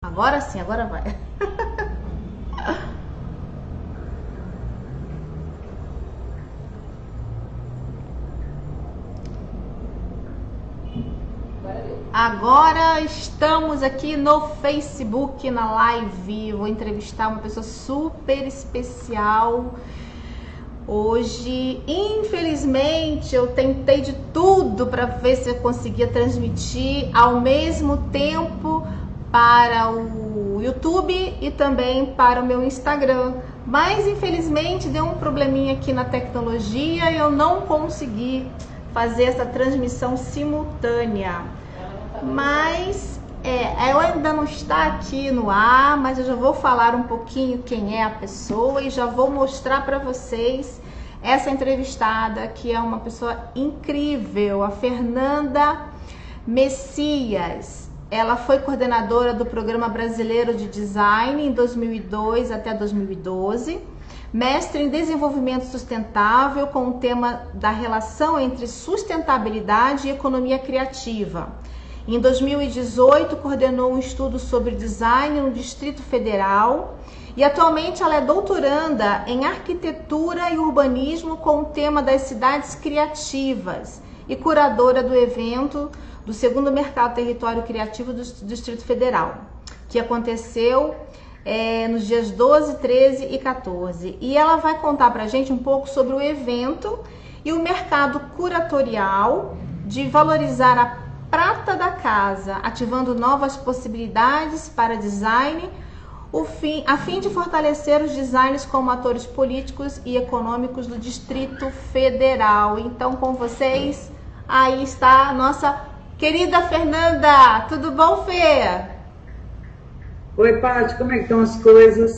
Agora sim, agora vai. Agora estamos aqui no Facebook, na live. Vou entrevistar uma pessoa super especial hoje. Infelizmente, eu tentei de tudo para ver se eu conseguia transmitir ao mesmo tempo para o YouTube e também para o meu Instagram. Mas infelizmente deu um probleminha aqui na tecnologia e eu não consegui fazer essa transmissão simultânea. Mas eu ainda não está aqui no ar, mas eu já vou falar um pouquinho quem é a pessoa e já vou mostrar para vocês essa entrevistada, que é uma pessoa incrível, a Fernanda Messias. Ela foi coordenadora do Programa Brasileiro de Design em 2002 até 2012, mestre em Desenvolvimento Sustentável com o tema da relação entre sustentabilidade e economia criativa. Em 2018, coordenou um estudo sobre design no Distrito Federal e atualmente ela é doutoranda em Arquitetura e Urbanismo com o tema das cidades criativas e curadora do evento do segundo Mercado Território Criativo do Distrito Federal, que aconteceu nos dias 12, 13 e 14. E ela vai contar pra gente um pouco sobre o evento e o mercado curatorial de valorizar a prata da casa, ativando novas possibilidades para design, a fim de fortalecer os designers como atores políticos e econômicos do Distrito Federal. Então, com vocês, aí está a nossa querida Fernanda. Tudo bom, Fê? Oi, Paty, como é que estão as coisas?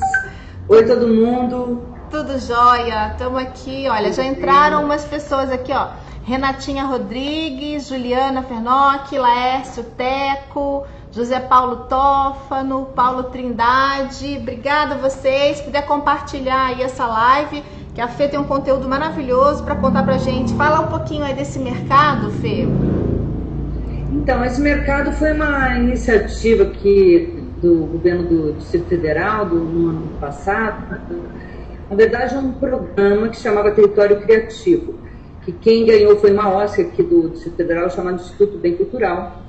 Oi, todo mundo. Tudo jóia. Estamos aqui, olha, já entraram umas pessoas aqui, ó. Renatinha Rodrigues, Juliana Fernoc, Laércio Teco, José Paulo Tófano, Paulo Trindade. Obrigada a vocês. Se puder compartilhar aí essa live, que a Fê tem um conteúdo maravilhoso para contar pra gente. Fala um pouquinho aí desse mercado, Fê. Então, esse mercado foi uma iniciativa do governo do Distrito Federal no ano passado. Na verdade, é um programa que chamava Território Criativo, que quem ganhou foi uma OSC aqui do Distrito Federal, chamada Instituto Bem Cultural.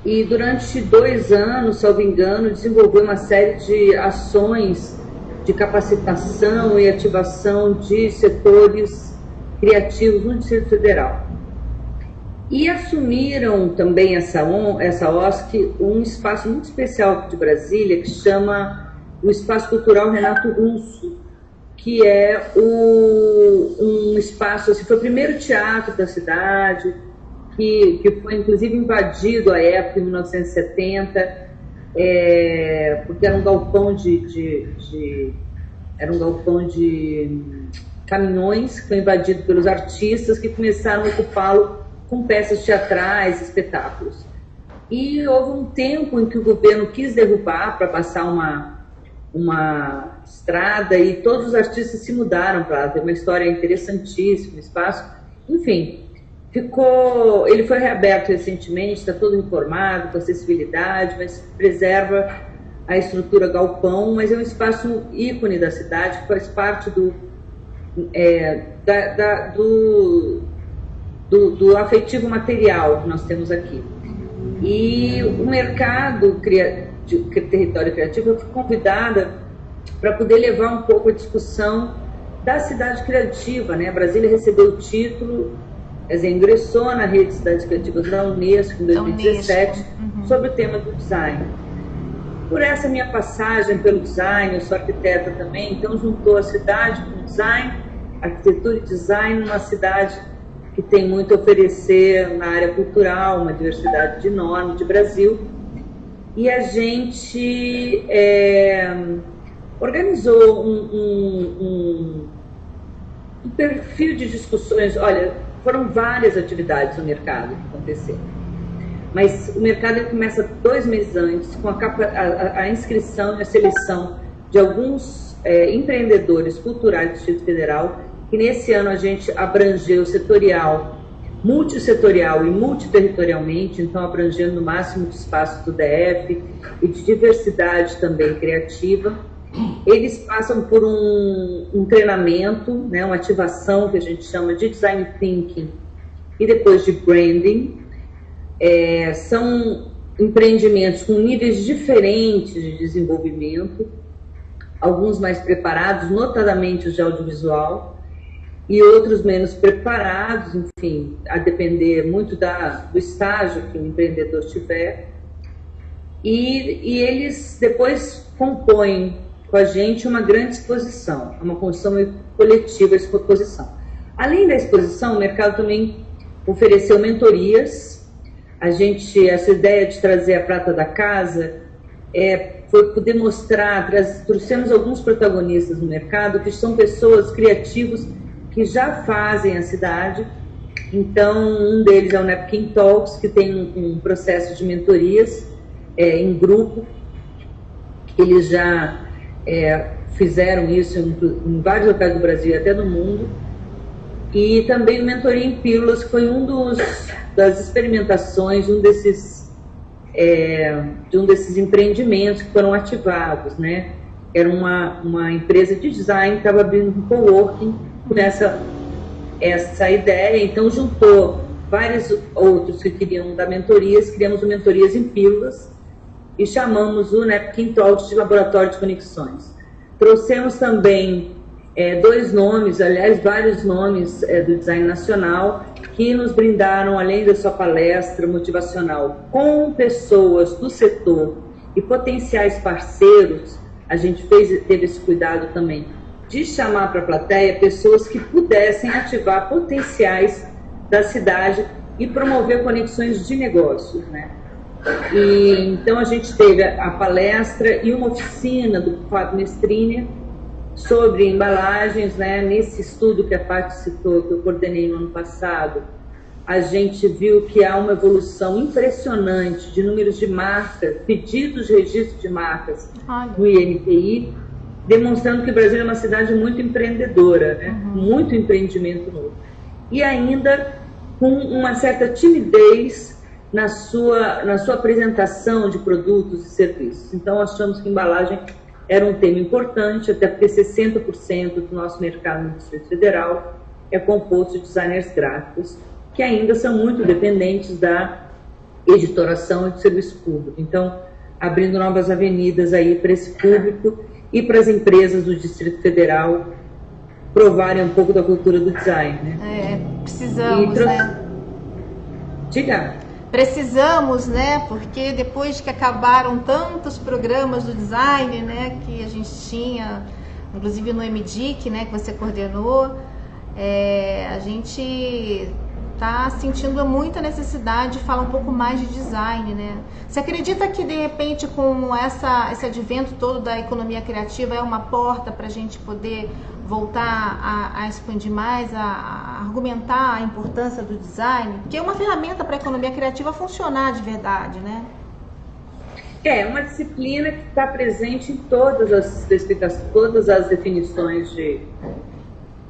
E durante 2 anos, salvo engano, desenvolveu uma série de ações de capacitação e ativação de setores criativos no Distrito Federal. E assumiram também essa OSC um espaço muito especial de Brasília, que chama o Espaço Cultural Renato Russo, que é um espaço, assim, foi o primeiro teatro da cidade, que foi inclusive invadido à época, em 1970, porque era um galpão de caminhões, que foi invadido pelos artistas que começaram a ocupá-lo com peças teatrais, espetáculos. E houve um tempo em que o governo quis derrubar para passar uma estrada e todos os artistas se mudaram para lá. Tem uma história interessantíssima, um espaço. Enfim, ele foi reaberto recentemente, está todo reformado, com acessibilidade, mas preserva a estrutura galpão, mas é um espaço ícone da cidade, que faz parte do afetivo material que nós temos aqui. E o mercado de território criativo, eu fui convidada para poder levar um pouco a discussão da cidade criativa, né? A Brasília recebeu o título, quer dizer, ingressou na rede de cidades criativas da Unesco em 2017, sobre o tema do design. Por essa minha passagem pelo design, eu sou arquiteta também, então juntou a cidade com o design, arquitetura e design, numa cidade que tem muito a oferecer na área cultural, uma diversidade enorme de Brasil. E a gente organizou um perfil de discussões. Olha, foram várias atividades no mercado que aconteceram, mas o mercado ele começa 2 meses antes, com a inscrição e a seleção de alguns empreendedores culturais do Distrito Federal, que nesse ano a gente abrangeu setorial multissetorial e multiterritorialmente, então abrangendo no máximo de espaço do DF e de diversidade também criativa. Eles passam por um treinamento, né, uma ativação que a gente chama de Design Thinking e depois de Branding. São empreendimentos com níveis diferentes de desenvolvimento, alguns mais preparados, notadamente os de audiovisual, e outros menos preparados, enfim, a depender muito do estágio que o empreendedor tiver. E eles depois compõem com a gente uma grande exposição, uma construção coletiva de exposição. Além da exposição, o mercado também ofereceu mentorias. Essa ideia de trazer a prata da casa foi poder mostrar, trouxemos alguns protagonistas no mercado que são pessoas criativos que já fazem a cidade. Então, um deles é o Napkin Talks, que tem um processo de mentorias em grupo. Eles já fizeram isso em vários locais do Brasil e até do mundo. E também o Mentoria em Pílulas, que foi das experimentações de um desses empreendimentos que foram ativados, né? Era uma empresa de design que estava abrindo um coworking com essa ideia, então juntou vários outros que queriam dar mentorias, criamos o Mentorias em Pílulas e chamamos o Napkin Talks de Laboratório de Conexões. Trouxemos também dois nomes, aliás, vários nomes do design nacional, que nos brindaram, além da sua palestra motivacional, com pessoas do setor e potenciais parceiros. A gente teve esse cuidado também de chamar para a plateia pessoas que pudessem ativar potenciais da cidade e promover conexões de negócios, né? E então a gente teve a palestra e uma oficina do Fábio Mestrini sobre embalagens, né? Nesse estudo que a Paty citou, que eu coordenei no ano passado, a gente viu que há uma evolução impressionante de números de marcas, pedidos de registro de marcas no INPI, demonstrando que o Brasil é uma cidade muito empreendedora, né? Muito empreendimento novo. E ainda com uma certa timidez na sua apresentação de produtos e serviços. Então, achamos que embalagem era um tema importante, até porque 60% do nosso mercado no Distrito Federal é composto de designers gráficos, que ainda são muito dependentes da editoração e do serviço público. Então, abrindo novas avenidas aí para esse público e para as empresas do Distrito Federal provarem um pouco da cultura do design, né? Precisamos, né? Diga. Precisamos, né? Porque depois que acabaram tantos programas do design, né, que a gente tinha, inclusive no MDIC, né, que você coordenou, a gente está sentindo muita necessidade de falar um pouco mais de design, né? Você acredita que, de repente, com esse advento todo da economia criativa, é uma porta para a gente poder voltar a expandir mais, a argumentar a importância do design? Porque é uma ferramenta para a economia criativa funcionar de verdade, né? É uma disciplina que está presente em todas as definições de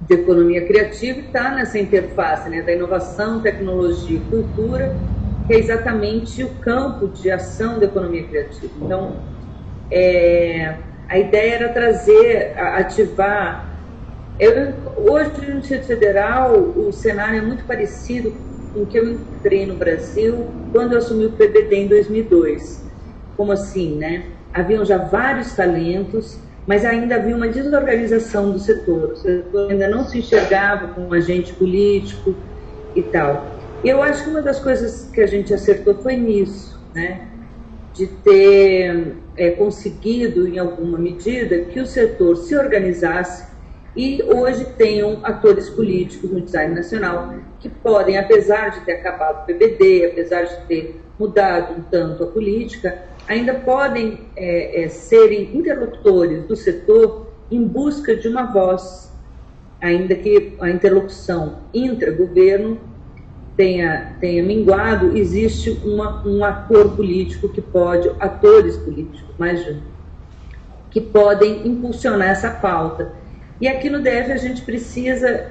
economia criativa, está nessa interface, né, da inovação, tecnologia e cultura, que é exatamente o campo de ação da economia criativa. Então, a ideia era ativar. Hoje, no Distrito Federal, o cenário é muito parecido com o que eu entrei no Brasil quando eu assumi o PBD em 2002. Como assim, né? Haviam já vários talentos, mas ainda havia uma desorganização do setor. O setor ainda não se enxergava como um agente político e tal. E eu acho que uma das coisas que a gente acertou foi nisso, né? De ter conseguido, em alguma medida, que o setor se organizasse e hoje tenham atores políticos no design nacional que podem, apesar de ter acabado o PBD, apesar de ter mudado um tanto a política, ainda podem serem interlocutores do setor em busca de uma voz, ainda que a interlocução intra-governo tenha minguado, existe um ator político que pode, atores políticos, mais de um, que podem impulsionar essa pauta. E aqui no DF a gente precisa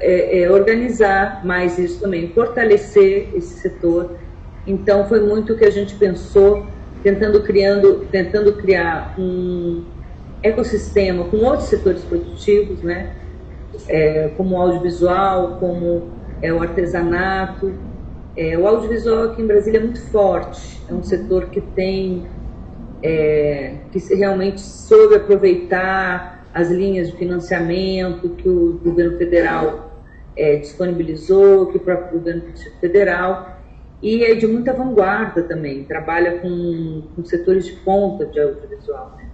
organizar mais isso também, fortalecer esse setor. Então foi muito o que a gente pensou, tentando criar um ecossistema com outros setores produtivos, né? Como o audiovisual, como o artesanato. O audiovisual aqui em Brasília é muito forte, é um setor que que realmente soube aproveitar as linhas de financiamento que o governo federal disponibilizou, que o próprio governo federal, e é de muita vanguarda também, trabalha com setores de ponta de audiovisual, né?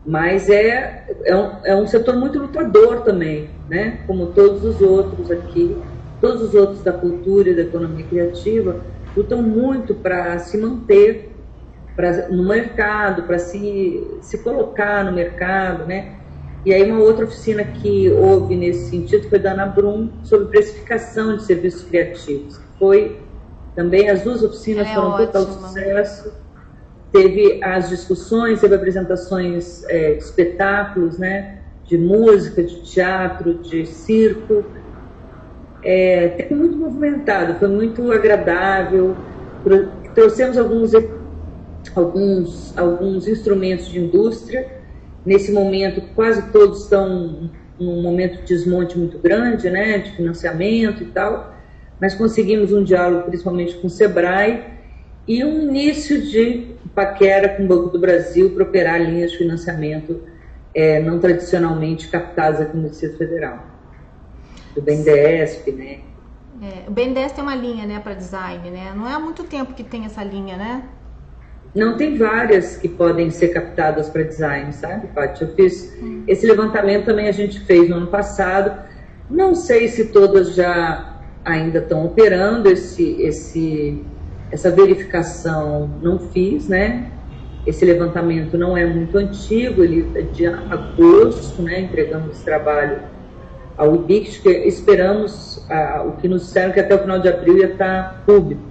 Mas é um setor muito lutador também, né? Como todos os outros aqui, todos os outros da cultura e da economia criativa lutam muito para se manter no mercado, para se colocar no mercado, né? E aí uma outra oficina que houve nesse sentido foi da Ana Brum, sobre precificação de serviços criativos. Foi também, as duas oficinas foram total sucesso. Teve as discussões, teve apresentações de espetáculos, né? De música, de teatro, de circo. Teve muito movimentado, foi muito agradável. Trouxemos alguns instrumentos de indústria. Nesse momento, quase todos estão num momento de desmonte muito grande, né, de financiamento e tal, mas conseguimos um diálogo principalmente com o Sebrae e um início de paquera com o Banco do Brasil para operar linhas de financiamento não tradicionalmente captadas aqui no Distrito Federal, do BNDES, né. O BNDES tem uma linha, né, para design, né? Não é há muito tempo que tem essa linha, né? Não, tem várias que podem ser captadas para design, sabe, Paty? Eu fiz esse levantamento também, a gente fez no ano passado. Não sei se todas já ainda estão operando, essa verificação não fiz, né? Esse levantamento não é muito antigo, ele é de agosto, né? Entregamos esse trabalho ao IBIC, que esperamos, o que nos disseram que até o final de abril ia estar público.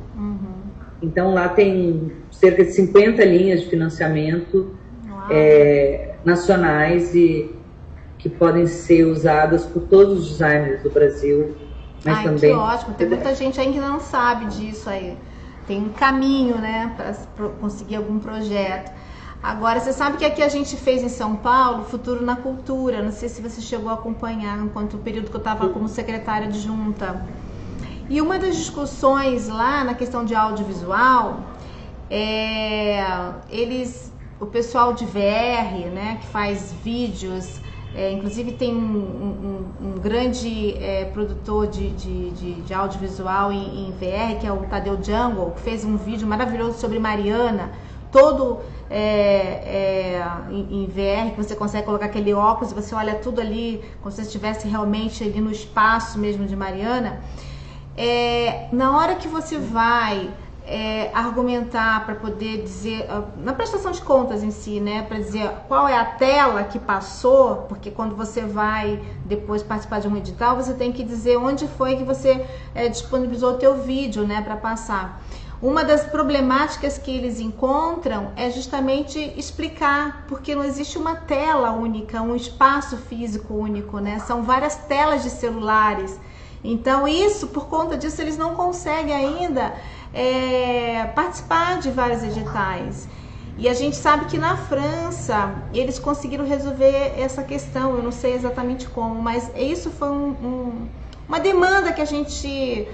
Então lá tem cerca de 50 linhas de financiamento nacionais e que podem ser usadas por todos os designers do Brasil. Mas também... Que ótimo, tem muita gente ainda que não sabe disso aí. Tem um caminho, né, para conseguir algum projeto. Agora, você sabe que aqui a gente fez em São Paulo Futuro na Cultura. Não sei se você chegou a acompanhar enquanto o período que eu estava como secretária adjunta. E uma das discussões lá na questão de audiovisual, o pessoal de VR, né, que faz vídeos, inclusive tem um grande produtor de audiovisual em VR, que é o Tadeu Jungle, que fez um vídeo maravilhoso sobre Mariana, todo em VR, que você consegue colocar aquele óculos e você olha tudo ali, como se você estivesse realmente ali no espaço mesmo de Mariana. Na hora que você vai argumentar para poder dizer, na prestação de contas em si, né, para dizer qual é a tela que passou, porque quando você vai depois participar de um edital, você tem que dizer onde foi que você disponibilizou o teu vídeo, né, para passar. Uma das problemáticas que eles encontram é justamente explicar, porque não existe uma tela única, um espaço físico único, né, são várias telas de celulares. Então por conta disso, eles não conseguem ainda participar de vários editais. E a gente sabe que na França, eles conseguiram resolver essa questão, eu não sei exatamente como, mas isso foi uma demanda que a gente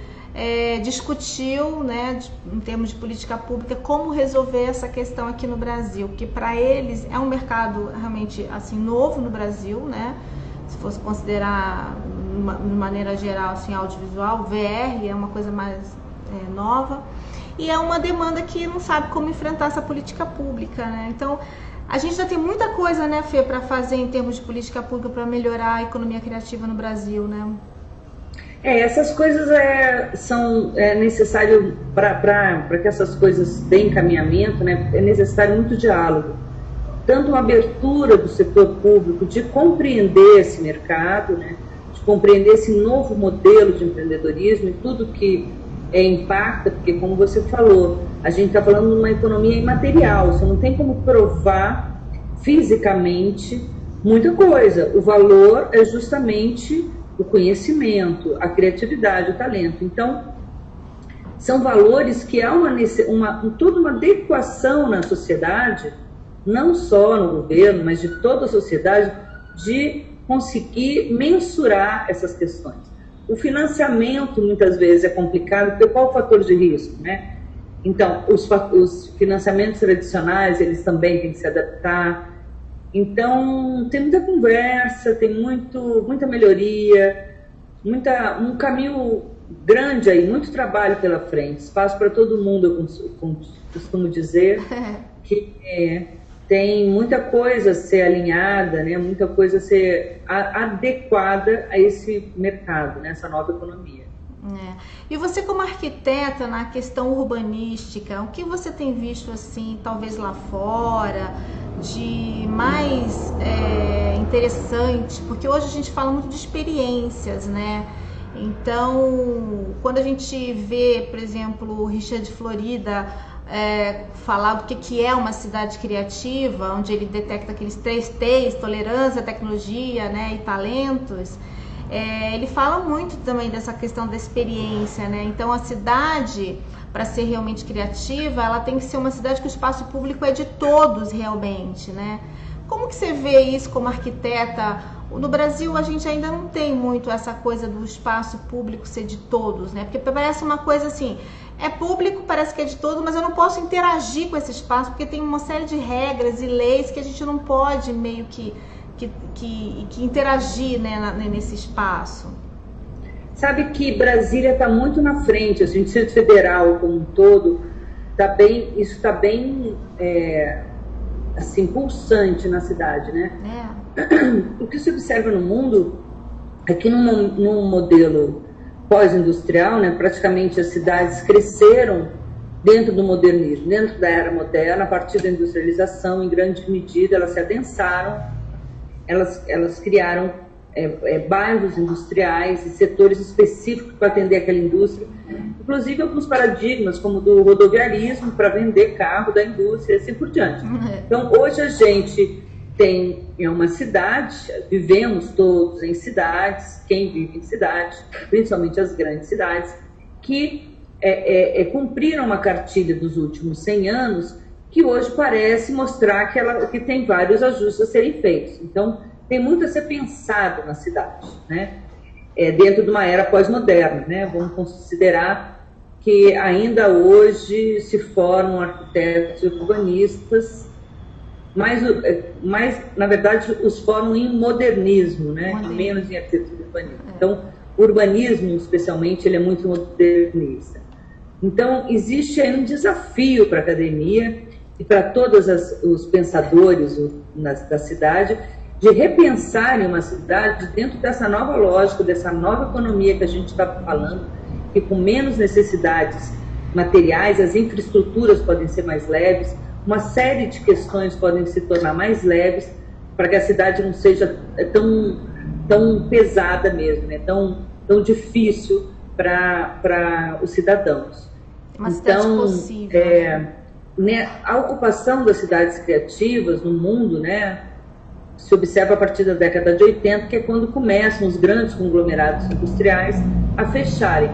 discutiu, né, em termos de política pública, como resolver essa questão aqui no Brasil, que para eles é um mercado realmente assim, novo no Brasil, né? Se fosse considerar de maneira geral assim, audiovisual, VR é uma coisa mais nova, e é uma demanda que não sabe como enfrentar essa política pública, né? Então a gente já tem muita coisa, né, Fê, para fazer em termos de política pública para melhorar a economia criativa no Brasil, né? Essas coisas são necessário para que essas coisas tenham encaminhamento, né? É necessário muito diálogo. Tanto uma abertura do setor público de compreender esse mercado, né, de compreender esse novo modelo de empreendedorismo e tudo que impacta, porque como você falou, a gente está falando de uma economia imaterial, você não tem como provar fisicamente Muita coisa. O valor é justamente o conhecimento, a criatividade, o talento. Então, são valores que há toda uma adequação na sociedade, não só no governo, mas de toda a sociedade, de conseguir mensurar essas questões. O financiamento, muitas vezes, é complicado, porque qual é o fator de risco, né? Então, os financiamentos tradicionais, eles também têm que se adaptar. Então, tem muita conversa, tem muita melhoria, um caminho grande aí, muito trabalho pela frente, espaço para todo mundo, eu costumo dizer, que tem muita coisa a ser alinhada, né? Muita coisa a ser adequada a esse mercado, né? Essa nova economia. E você, como arquiteta, na questão urbanística, o que você tem visto, assim, talvez lá fora, de mais interessante? Porque hoje a gente fala muito de experiências, né? Então, quando a gente vê, por exemplo, o Richard Florida falar do que é uma cidade criativa, onde ele detecta aqueles 3 T's, tolerância, tecnologia, né, e talentos, ele fala muito também dessa questão da experiência, né? Então, a cidade, para ser realmente criativa, ela tem que ser uma cidade que o espaço público é de todos realmente, né? Como que você vê isso como arquiteta? No Brasil, a gente ainda não tem muito essa coisa do espaço público ser de todos, né? Porque parece uma coisa assim, é público, parece que é de todos, mas eu não posso interagir com esse espaço, porque tem uma série de regras e leis que a gente não pode meio que interagir, né, nesse espaço. Sabe que Brasília está muito na frente, assim, o Distrito Federal como um todo, isso está bem assim, pulsante na cidade, né? O que se observa no mundo é que num modelo pós-industrial, né, praticamente as cidades cresceram dentro do modernismo, dentro da era moderna, a partir da industrialização, em grande medida, elas se adensaram, elas criaram bairros industriais e setores específicos para atender aquela indústria, inclusive alguns paradigmas, como do rodoviarismo, para vender carro da indústria e assim por diante. Então, hoje a gente tem uma cidade, vivemos todos em cidades, quem vive em cidades, principalmente as grandes cidades, que cumpriram uma cartilha dos últimos 100 anos, que hoje parece mostrar que tem vários ajustes a serem feitos. Então, tem muito a ser pensado na cidade, né? Dentro de uma era pós-moderna, né? Vamos considerar que ainda hoje se formam arquitetos e urbanistas, mas na verdade, os formam em modernismo, né? Menos em arquitetura e urbanismo. Então, o urbanismo, especialmente, ele é muito modernista. Então, existe aí um desafio para a academia e para todos os pensadores da cidade, de repensarem uma cidade dentro dessa nova lógica, dessa nova economia que a gente está falando, que com menos necessidades materiais, as infraestruturas podem ser mais leves, uma série de questões podem se tornar mais leves, para que a cidade não seja tão pesada mesmo, né? tão difícil para os cidadãos. Uma cidade possível. Né, a ocupação das cidades criativas no mundo, né, se observa a partir da década de 80, que é quando começam os grandes conglomerados industriais a fecharem.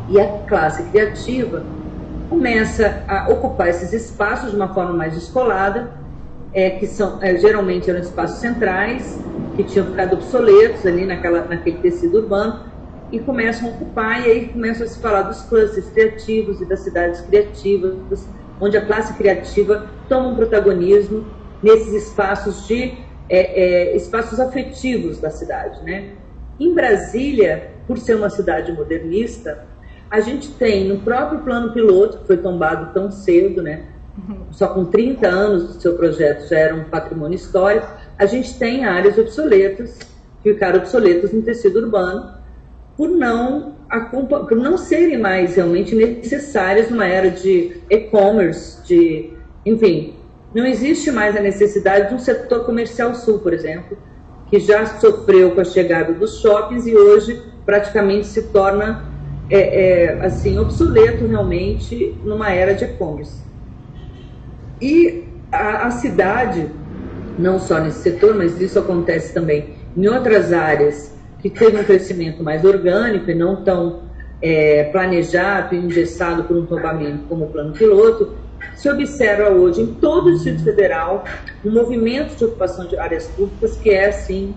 E a classe criativa começa a ocupar esses espaços de uma forma mais descolada, que geralmente eram espaços centrais, que tinham ficado obsoletos ali naquele tecido urbano, e começam a ocupar, e aí começam a se falar dos clusters criativos e das cidades criativas, onde a classe criativa toma um protagonismo nesses espaços espaços afetivos da cidade, né? Em Brasília, por ser uma cidade modernista, a gente tem no próprio plano piloto, que foi tombado tão cedo, né? Só com 30 anos do seu projeto já era um patrimônio histórico, a gente tem áreas obsoletas, que ficaram obsoletas no tecido urbano, por não serem mais realmente necessárias numa era de e-commerce, enfim, não existe mais a necessidade de um setor comercial sul, por exemplo, que já sofreu com a chegada dos shoppings e hoje praticamente se torna assim, obsoleto realmente numa era de e-commerce. E a cidade, não só nesse setor, mas isso acontece também em outras áreas que teve um crescimento mais orgânico e não tão planejado e engessado por um tombamento como o plano piloto. Se observa hoje em todo o Distrito Federal um movimento de ocupação de áreas públicas que é assim,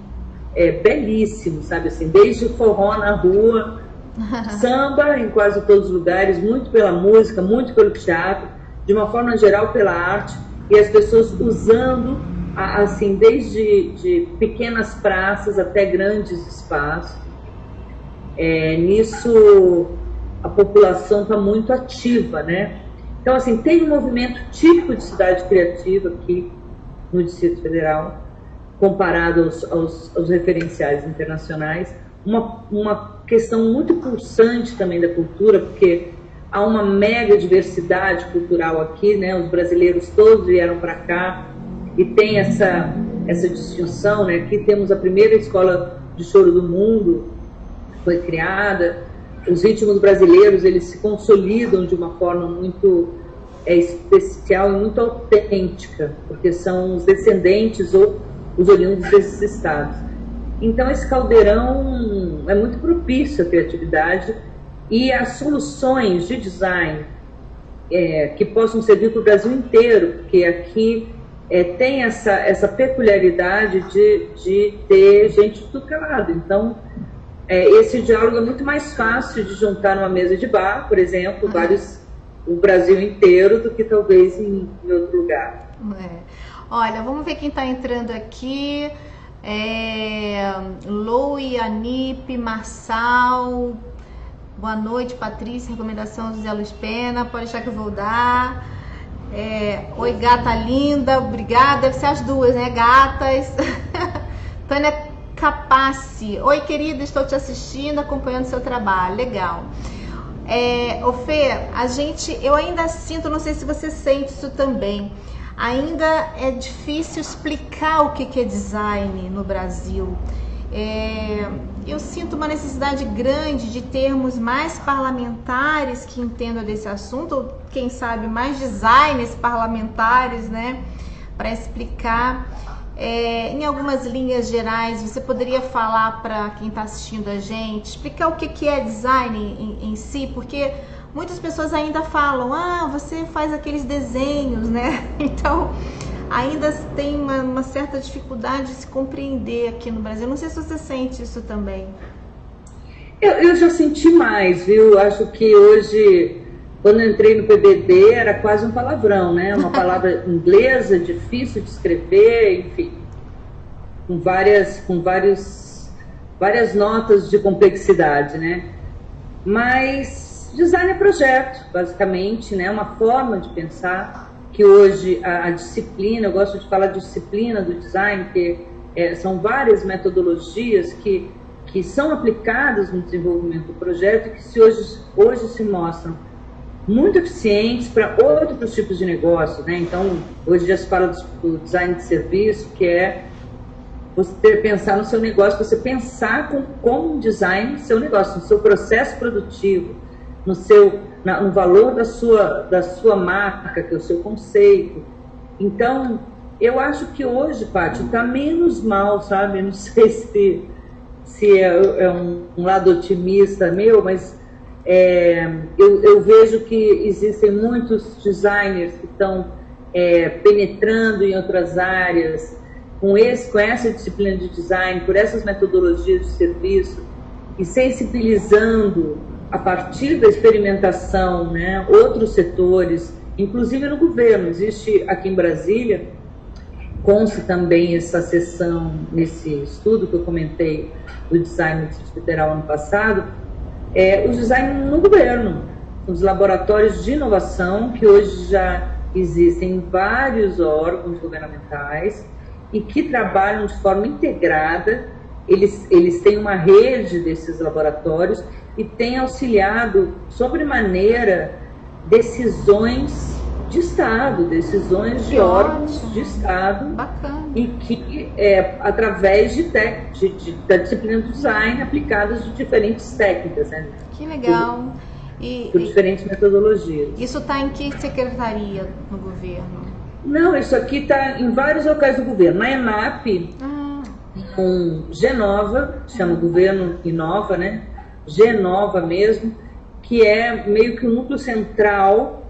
belíssimo, sabe assim, desde forró na rua, samba em quase todos os lugares, muito pela música, muito pelo teatro, de uma forma geral pela arte, e as pessoas usando, assim, desde de pequenas praças até grandes espaços. Nisso a população está muito ativa, né? Então, assim, tem um movimento típico de cidade criativa aqui no Distrito Federal, comparado aos referenciais internacionais. Uma questão muito pulsante também da cultura, porque há uma mega diversidade cultural aqui, né? Os brasileiros todos vieram para cá e tem essa distinção, né? Aqui temos a primeira escola de choro do mundo, foi criada. Os ritmos brasileiros, eles se consolidam de uma forma muito especial e muito autêntica, porque são os descendentes ou os oriundos desses estados. Então, esse caldeirão é muito propício à criatividade e às soluções de design que possam servir para o Brasil inteiro, porque aqui tem essa peculiaridade de ter gente de tudo que é lado. Então, esse diálogo é muito mais fácil de juntar numa mesa de bar, por exemplo, o Brasil inteiro, do que talvez em outro lugar. Olha, vamos ver quem está entrando aqui. Loi, Anip, Marçal. Boa noite, Patrícia. Recomendação José Luiz Pena. Pode deixar que eu vou dar. Oi, gata linda. Obrigada. Deve ser as duas, né? Gatas. Tânia Capace. Oi, querida. Estou te assistindo, acompanhando seu trabalho. Legal. Fê, eu ainda sinto, não sei se você sente isso também, ainda é difícil explicar o que é design no Brasil. Eu sinto uma necessidade grande de termos mais parlamentares que entendam desse assunto, ou quem sabe mais designers parlamentares, né, para explicar. Em algumas linhas gerais, você poderia falar para quem está assistindo a gente, explicar o que é design em si, porque muitas pessoas ainda falam, você faz aqueles desenhos, né? Então, ainda tem uma certa dificuldade de se compreender aqui no Brasil. Não sei se você sente isso também. Eu já senti mais, viu? Acho que hoje, quando eu entrei no PBD, era quase um palavrão, né? Uma palavra inglesa, difícil de escrever, enfim, com várias notas de complexidade, né? Mas design é projeto, basicamente, né? Uma forma de pensar que hoje a disciplina, eu gosto de falar de disciplina do design, que são várias metodologias que são aplicadas no desenvolvimento do projeto e que hoje se mostram muito eficientes para outros tipos de negócio, né? Então, hoje já se fala do design de serviço, que é você pensar no seu negócio, você pensar como design seu negócio, no seu processo produtivo, no valor da sua marca, que é o seu conceito. Então, eu acho que hoje, Paty, está menos mal, sabe? Não sei se é um lado otimista meu, mas eu vejo que existem muitos designers que estão penetrando em outras áreas com essa disciplina de design, por essas metodologias de serviço e sensibilizando a partir da experimentação, né, outros setores, inclusive no governo. Existe aqui em Brasília, consta também essa seção nesse estudo que eu comentei do design no Distrito Federal ano passado, o design no governo, os laboratórios de inovação que hoje já existem em vários órgãos governamentais e que trabalham de forma integrada. Eles têm uma rede desses laboratórios e têm auxiliado sobremaneira decisões de Estado, decisões de órgãos de Estado. Bacana. E que, através da disciplina do design, aplicadas de diferentes técnicas, né? Que legal. Por diferentes metodologias. Isso está em que secretaria no governo? Não, isso aqui está em vários locais do governo. Na ENAP, com Genova, chama Governo Inova, né? Genova mesmo, que é meio que o núcleo central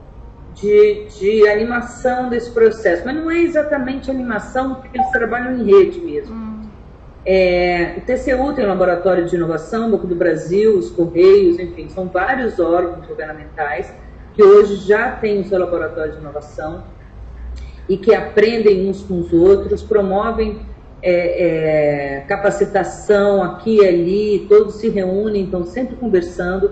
de animação desse processo. Mas não é exatamente animação, porque eles trabalham em rede mesmo. O TCU tem um laboratório de inovação, o Banco do Brasil, os Correios, enfim, são vários órgãos governamentais que hoje já têm o seu laboratório de inovação e que aprendem uns com os outros, promovem capacitação aqui e ali, todos se reúnem, estão sempre conversando,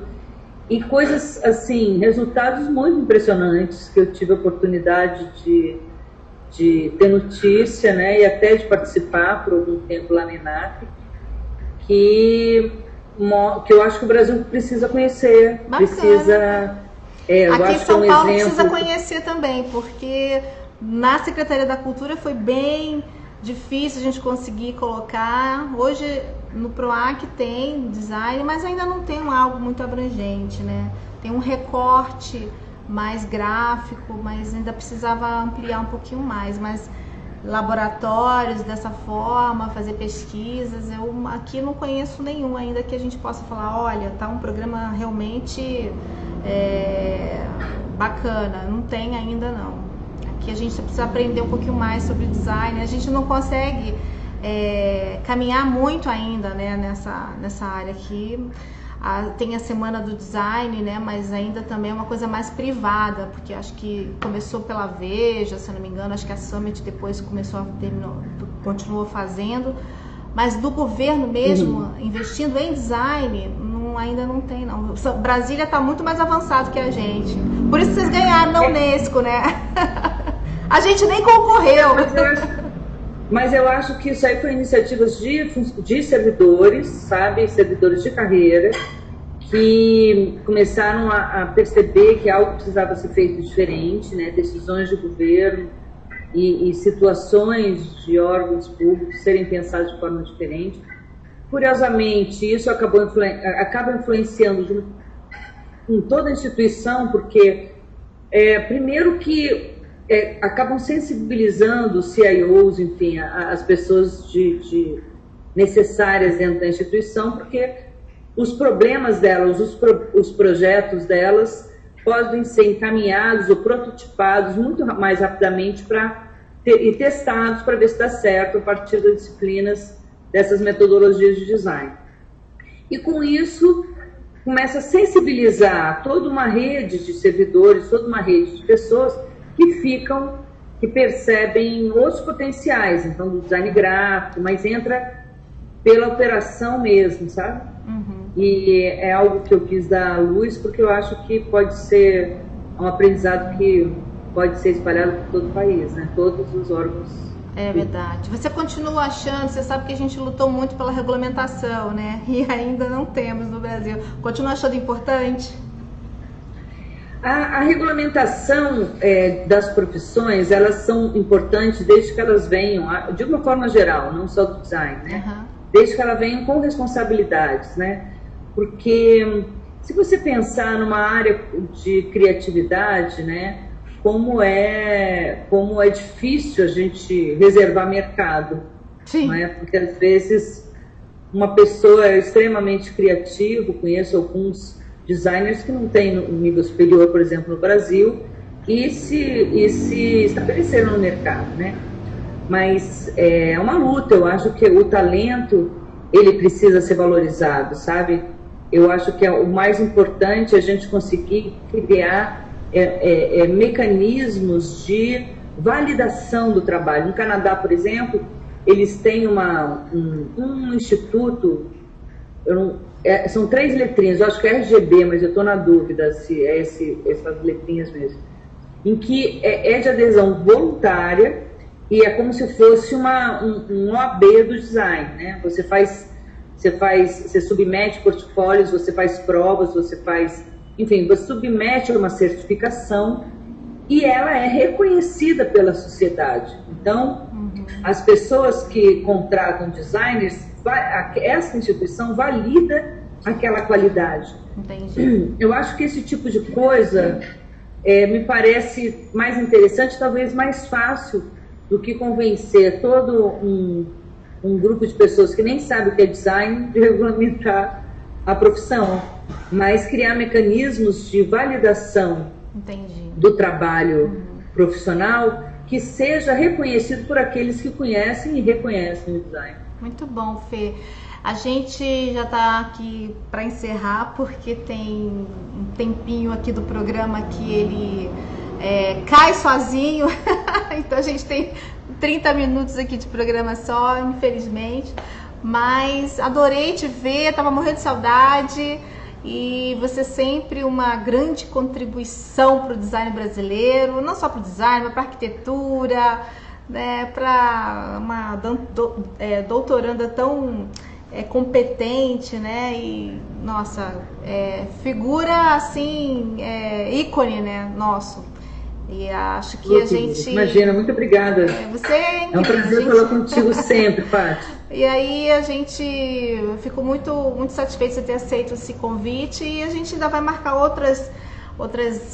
e coisas assim, resultados muito impressionantes que eu tive a oportunidade de ter notícia, né, e até de participar por algum tempo lá na ENAP, que eu acho que o Brasil precisa conhecer. Bacana. Precisa... eu aqui acho em São que é um Paulo exemplo... precisa conhecer também, porque na Secretaria da Cultura foi bem difícil a gente conseguir colocar. Hoje no PROAC tem design, mas ainda não tem algo muito abrangente, né? Tem um recorte mais gráfico, mas ainda precisava ampliar um pouquinho mais. Mas laboratórios dessa forma, fazer pesquisas, eu aqui não conheço nenhum ainda que a gente possa falar, olha, tá um programa realmente bacana. Não tem ainda não. Aqui a gente precisa aprender um pouquinho mais sobre design. A gente não consegue caminhar muito ainda, né, nessa área aqui. Tem a semana do design, né, mas ainda também é uma coisa mais privada, porque acho que começou pela Veja, se eu não me engano, acho que a Summit depois continuou fazendo, mas do governo mesmo, investindo em design, ainda não tem, não. Brasília está muito mais avançado que a gente. Por isso vocês ganharam na Unesco, né? A gente nem concorreu. Mas eu acho que isso aí foi iniciativas de servidores, sabe? Servidores de carreira, que começaram a perceber que algo precisava ser feito diferente, né? Decisões de governo e situações de órgãos públicos serem pensadas de forma diferente. Curiosamente, isso acaba influenciando em toda a instituição, porque, primeiro que acabam sensibilizando os CIOs, enfim, as pessoas necessárias dentro da instituição, porque os problemas delas, os projetos delas podem ser encaminhados ou prototipados muito mais rapidamente e testados para ver se dá certo a partir das disciplinas dessas metodologias de design. E com isso começa a sensibilizar toda uma rede de servidores, toda uma rede de pessoas que percebem outros potenciais, então do design gráfico, mas entra pela operação mesmo, sabe? E é algo que eu quis dar à luz, porque eu acho que pode ser um aprendizado que pode ser espalhado por todo o país, né? Todos os órgãos. É verdade. Você continua achando, você sabe que a gente lutou muito pela regulamentação, né? E ainda não temos no Brasil. Continua achando importante? A regulamentação das profissões, elas são importantes desde que elas venham, de uma forma geral, não só do design, né? Desde que elas venham com responsabilidades, né? Porque se você pensar numa área de criatividade, né? Como é difícil a gente reservar mercado. Sim. Não é? Porque às vezes uma pessoa é extremamente criativa, conheço alguns designers que não têm um nível superior, por exemplo, no Brasil, e se estabeleceram no mercado, né? Mas é uma luta. Eu acho que o talento, ele precisa ser valorizado, sabe? Eu acho que o mais importante é a gente conseguir criar mecanismos de validação do trabalho. No Canadá, por exemplo, eles têm um instituto, são 3 letrinhas, eu acho que é RGB, mas eu estou na dúvida se é essas letrinhas mesmo, em que é de adesão voluntária e é como se fosse um OAB do design, né? Você submete portfólios, você faz provas, enfim, você submete a uma certificação e ela é reconhecida pela sociedade. Então, as pessoas que contratam designers, essa instituição valida aquela qualidade. Entendi. Eu acho que esse tipo de coisa me parece mais interessante, talvez mais fácil do que convencer todo um grupo de pessoas que nem sabe o que é design de regulamentar a profissão, mas criar mecanismos de validação do trabalho profissional que seja reconhecido por aqueles que conhecem e reconhecem o design. Muito bom, Fê. A gente já está aqui para encerrar, porque tem um tempinho aqui do programa que ele cai sozinho. Então a gente tem 30 minutos aqui de programa só, infelizmente. Mas adorei te ver, estava morrendo de saudade. E você sempre uma grande contribuição para o design brasileiro, não só para o design, mas para a arquitetura, né, para uma doutoranda tão competente, né, e nossa, figura assim, ícone, né, nosso. E acho que a gente... Imagina, muito obrigada. Você é incrível. É um prazer falar contigo sempre, Paty. E aí a gente ficou muito satisfeito de ter aceito esse convite, e a gente ainda vai marcar outras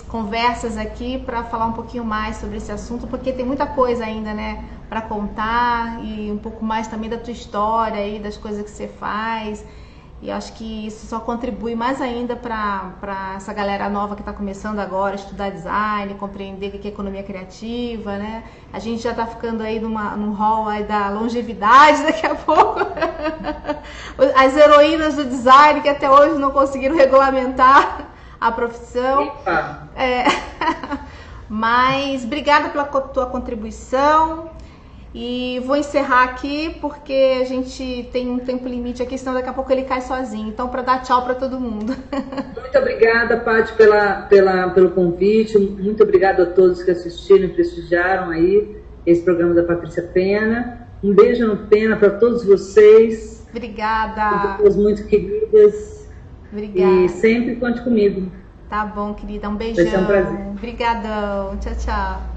conversas aqui para falar um pouquinho mais sobre esse assunto, porque tem muita coisa ainda, né, para contar, e um pouco mais também da tua história e das coisas que você faz. E acho que isso só contribui mais ainda para essa galera nova que está começando agora a estudar design, compreender o que é economia criativa, né? A gente já está ficando aí num hall aí da longevidade daqui a pouco. As heroínas do design que até hoje não conseguiram regulamentar a profissão. Mas obrigada pela tua contribuição. E vou encerrar aqui porque a gente tem um tempo limite aqui, senão daqui a pouco ele cai sozinho. Então, para dar tchau para todo mundo. Muito obrigada, Paty, pelo convite. Muito obrigada a todos que assistiram e prestigiaram aí esse programa da Patrícia Pena. Um beijo no Pena para todos vocês. Obrigada. Pessoas muito queridas. Obrigada. E sempre conte comigo. Tá bom, querida. Um beijão. Vai ser um prazer. Obrigadão. Tchau, tchau.